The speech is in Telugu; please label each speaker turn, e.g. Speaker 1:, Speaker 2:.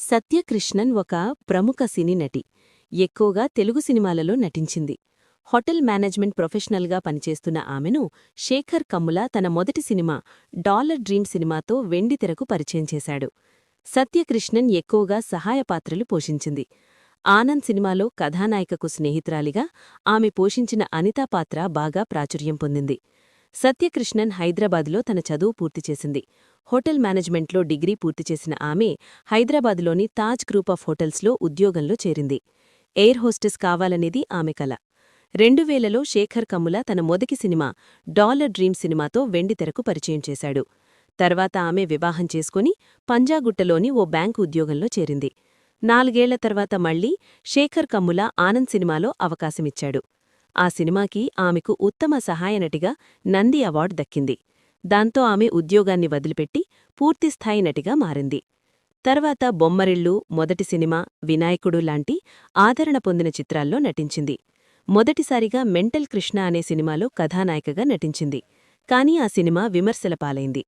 Speaker 1: సత్యకృష్ణన్ ఒక ప్రముఖ సినీ నటి. ఎక్కువగా తెలుగు సినిమాలలో నటించింది. హోటల్ మేనేజ్మెంట్ ప్రొఫెషనల్గా పనిచేస్తున్న ఆమెను శేఖర్ కమ్ముల తన మొదటి సినిమా డాలర్ డ్రీమ్ సినిమాతో వెండితెరకు పరిచయం చేశాడు. సత్యకృష్ణన్ ఎక్కువగా సహాయ పాత్రలు పోషించింది. ఆనంద్ సినిమాలో కథానాయికకు స్నేహితురాలిగా ఆమె పోషించిన అనితా పాత్ర బాగా ప్రాచుర్యం పొందింది. సత్యకృష్ణన్ హైదరాబాదులో తన చదువు పూర్తిచేసింది. హోటల్ మేనేజ్మెంట్లో డిగ్రీ పూర్తిచేసిన ఆమె హైదరాబాదులోని తాజ్ గ్రూప్ ఆఫ్ హోటల్స్లో ఉద్యోగంలో చేరింది. ఎయిర్ హోస్టెస్ కావాలనేది ఆమె కల. 2000లో శేఖర్ కమ్ముల తన మొదటి సినిమా డాలర్ డ్రీమ్ సినిమాతో వెండితెరకు పరిచయం చేశాడు. తర్వాత ఆమె వివాహం చేసుకుని పంజాగుట్టలోని ఓ బ్యాంకు ఉద్యోగంలో చేరింది. 4 ఏళ్ల తర్వాత మళ్లీ శేఖర్ కమ్ముల ఆనంద్ సినిమాలో అవకాశమిచ్చాడు. ఆ సినిమాకి ఆమెకు ఉత్తమ సహాయనటిగా నంది అవార్డు దక్కింది. దాంతో ఆమె ఉద్యోగాన్ని వదిలిపెట్టి పూర్తిస్థాయి నటిగా మారింది. తర్వాత బొమ్మరిల్లు, మొదటి సినిమా, వినాయకుడు లాంటి ఆదరణ పొందిన చిత్రాల్లో నటించింది. మొదటిసారిగా మెంటల్ కృష్ణ అనే సినిమాలో కథానాయికగా నటించింది. కానీ ఆ సినిమా విమర్శల పాలైంది.